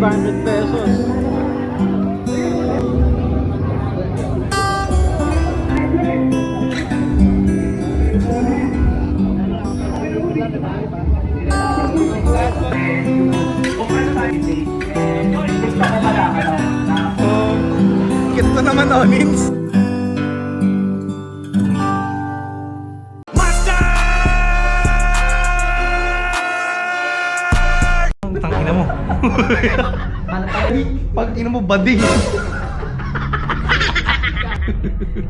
500 pesos. Ito naman, Onins. Tangina mo. Pag ina mo, bading.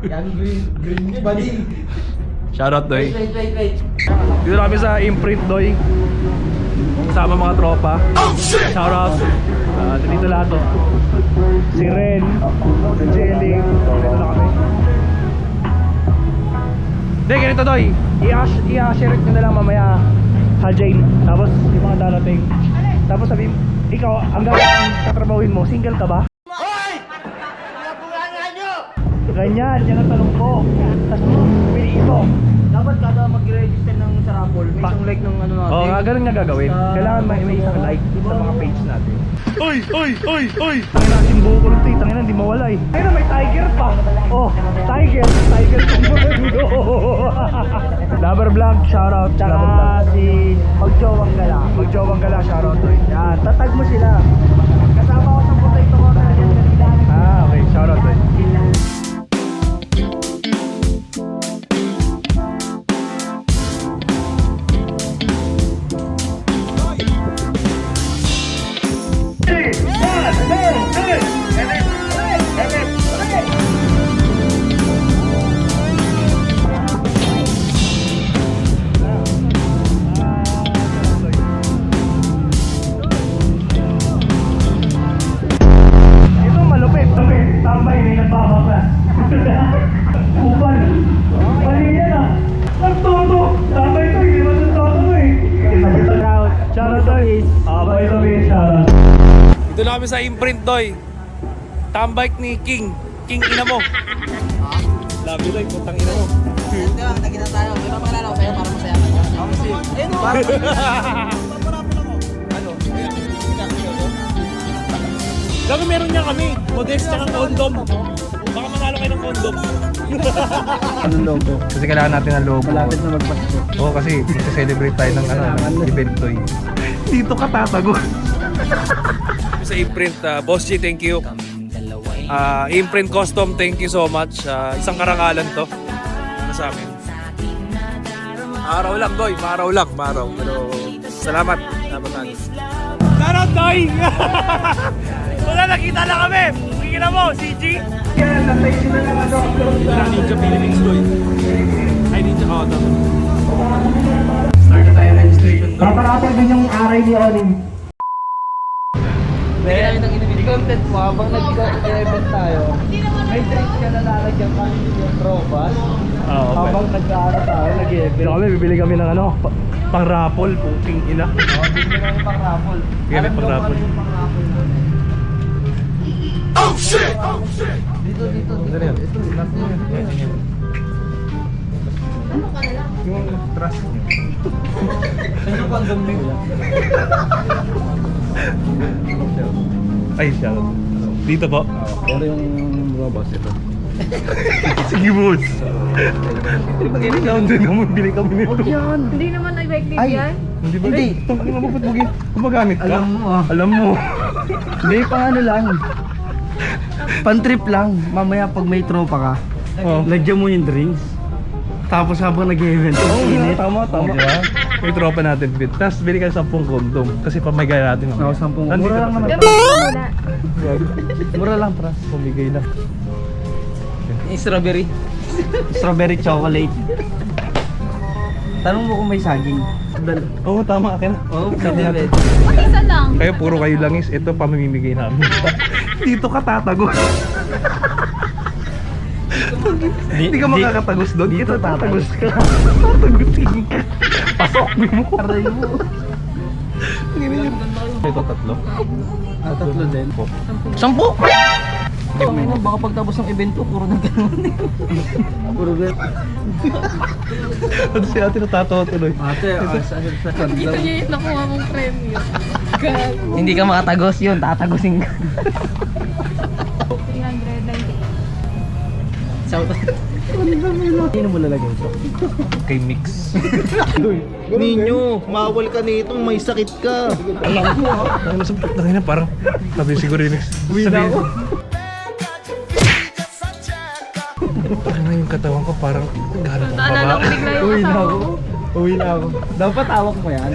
Yan, green buddy. Shoutout, Doy. Wait. Dito kami sa Imprint, Doy. Kasama mga tropa. Shoutout. Dito lahat, to. Si Ren, si Jelly. Dito na kami. Hindi, ganito, Doy. I-share nyo na lang mamaya sa Jane. Tapos yung mga darating. Tapos sabihin, ikaw, ang katrabahuin mo, single ka ba? Hoy! Nabulangan nyo! Ganyan, yan ang tanong ko. Tapos piliin mo. Dapat kada mag-register ng Sarapol, may isang like ng ano natin. Oo, ganun nga gagawin. Kailangan may isang like sa mga page natin. Oy! Tangina kasing buko nito eh. Tangina, hindi mawala eh. Tangina, may tiger pa. Oh, tiger. Lover Vlog, shoutout. Tsaka si Magjowang Gala, shoutout to. yan, tatag mo sila. Kasama ko sa potato corner yan kanina. Okay, shoutout to. Tambay na yung nagbabaklas. Kupal. Mali yan ah. Nagtoto. Tambay to, hindi mo nagtoto eh. Shoutout to is. Boy to be shoutout. Dito na kami sa Imprint, Doy. Tambay ni King. King ina mo. Love you, Doy. Putang ina mo. Ayun, nagkita tayo. May papalala ko sa'yo para masaya ka. Ako si... Ayun o. Ano? Gago meron niya kami. Modest tsaka condom. Baka manalo kayo ng condom. Anong logo? Kasi kailangan natin ng logo. Malapit na magpasko. Oo, kasi celebrate tayo ng event to eh. Dito ka tatago. Sa Imprint, Boss G, thank you. Imprint Custom, thank you so much. Isang karangalan to sa amin. Araw lang, Doy. Maaraw lang. Pero salamat. Shoutout, Doy! Wala, nakita na kami. Kikita mo, CG. Yan, natay sila ng upload sa Ninja Philippines, Doy. Ay, Ninja Auto. Start na tayo registration, Doy. Paparapal din yung aray ni Onin. I-content mo habang nag-event tayo. May drinks ka na lalagyan kami yung tropa. Okay. Habang nag-aaral tayo, nag-event. Pero kami, bibili kami ng ano, pang-raffle, puking ina. Bibili kami pang-raffle. Bibili pang-raffle. Alam mo yung pang-raffle na? Oh shit! Dito. Ano yan? Yung trust niyo. Ano yung condom niyo? Ay, shoutout. Dito po. Pero yung mga boss ito. Sige, boss. Sound din naman, bili kami nito. Hindi naman effective Ay! yan. Hindi ba? Hindi. Hindi mo gumagamit ka? Alam mo ah. Alam mo. Hindi, pang ano lang. Pan-trip lang. Mamaya pag may tropa ka, Oh. lagyan mo yung drinks. Tapos habang nag-event, init. Tama. Diba? May tropa natin fit. Tapos bili ka 10 kondom. Kasi pamigay natin. Oo, 10. Nandito Mura lang pa. naman. Gamitin mo muna. Mura lang, pras. Pamigay na. Strawberry. Strawberry chocolate. Tanong mo kung may saging. Oo, tama. Akin na. Oo, pwede. Isa lang. Kayo puro kayo langis. Ito pamimigay namin. Dito ka tatagos. Hindi ka makakatagos doon. Dito tatagos ka. Tatagosin ka. Pasok mo. Aray mo. Ito 3. Tatlo din. 10. Baka pagtapos ng event ko, puro na gano'n. Puro gano'n. Ano si ate natatawa tuloy? Ate, Ito niya yung nakuha mong premyo. Gago. hindi ka makatagos yun, tatagosin ka. 398. Shout out. Sino mo lalagay ito? Kay Mix. Ninyo, mawal ka nito, may sakit ka. Alam mo ha? Ano sa na parang sabi siguro yun. Uwi na ako. Parang yung katawan ko parang gano'n pang Naalala ko baba. bigla yung Uwi na asawa ako. ko. Uwi na ako. Dapat hawak mo yan.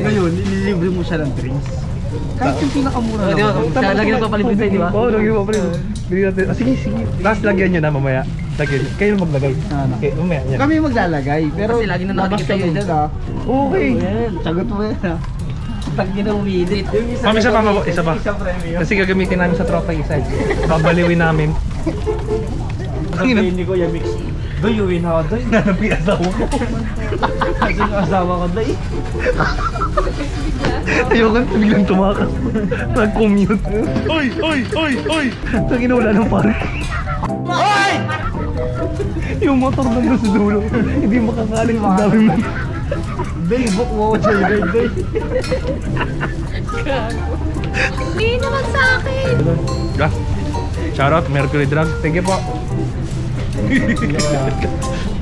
Ngayon, nililibre mo siya ng drinks. Kahit yung pinakamura lang. Siya lagi nagpapalibre sa'yo, di ba? Oo, lagi nagpapalibre. Bili natin. Sige, sige. Last lagyan nyo na mamaya. Lagyan. Kayo maglagay. Okay, mamaya. Yan. Kami maglalagay, pero Kasi lagi na nakikita kayo yun. dyan ha. Okay. Sagot mo yan ha. Tagi ng winit. Ma'am, isa pa, isa pa. Kasi gagamitin namin sa tropa isa. Babaliwin namin. Sabihin ni Kuya Mix, Doy, uwi na ako, Doy. Nanampi asawa ko. Kasi yung asawa ko, Doy. Ayoko na biglang tumakas. Nag-commute. Oy! Oy! Oy! Oy! Sa kinula ng park. Oy! Yung motor nandun sa dulo. Hindi makakaling sa dami mo. Doy, book mo ako sa'yo, Doy, Doy. Hindi naman sa akin. Ah, shoutout, Mercury Drug. Thank you po.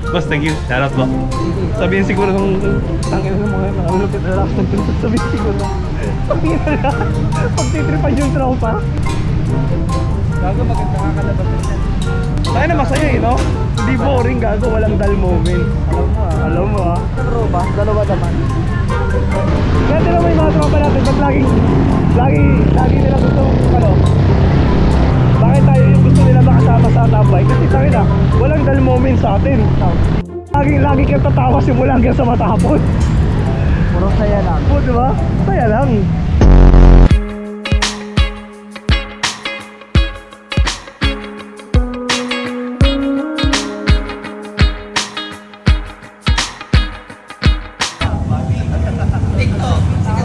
Boss, thank you. Shoutout po. Sabihin siguro ng tangin ng mga nakalupit na lang. Sabihin siguro. Sabihin na lang. Pagtitripan yung tropa. Gago, maganda kakalabas na siya. Tayo na masaya eh, no? Hindi boring, gago. Walang dull moment. Alam mo ah. Alam mo ah. Pero ba, dalawa naman. Pwede naman yung mga tropa natin. Ba't lagi nila gusto, ano? Bakit tayo yung gusto nila makasama sa tambay? Kasi tayo na, walang dull moment sa atin. Lagi kang tatawa simula hanggang sa matapos. Puro saya lang. Po, di ba? Saya lang.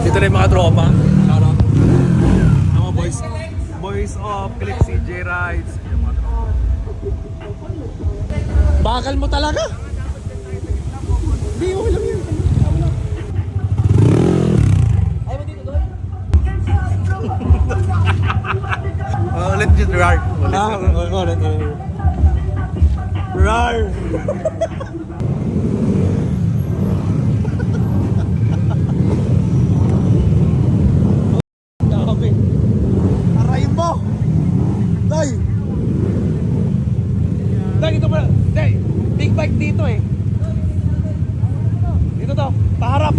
Dito na yung mga tropa. Shoutout. Mga boys of Click CJ Rides. Yung mga tropa. Bakal mo talaga? Hindi, okay lang yun. Ulit yun, Rar. Ulit. Rar! Dami. Arayin mo! Day! Day, dito pala. Day, big bike dito eh. Dito to, paharap.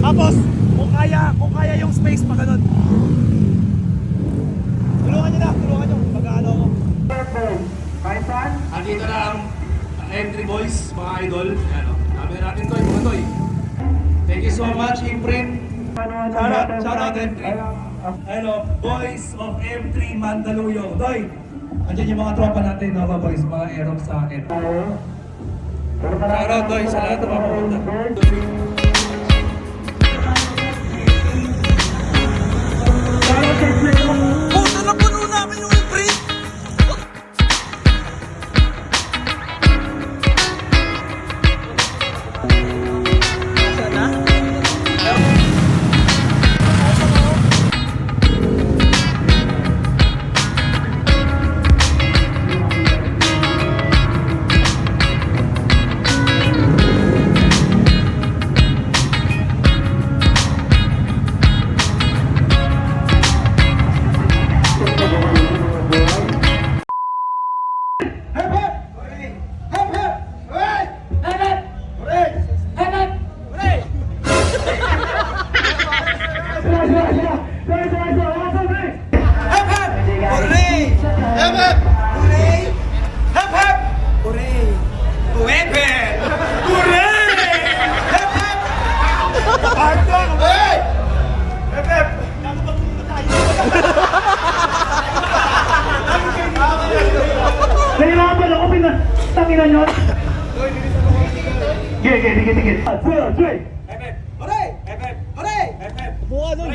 Tapos, kung kaya yung space pa ganun. Tulungan nyo na, Pag-ano ako. Andito na ang entry boys, mga idol. Ano, sabi natin to, mga toy. Thank you so much, Imprint. Shout out entry. Hello, boys of M3 Mandaluyong. Toy, andyan yung mga tropa natin, mga boys, mga aerob sa akin. Shout out, Toy, sa lahat ng mga pumunta. Puta na puno namin yung Imprint! Nahirapan ako, tanginan nyo. Sige. 1, 2, 3. Hooray! Hooray! Buka doon.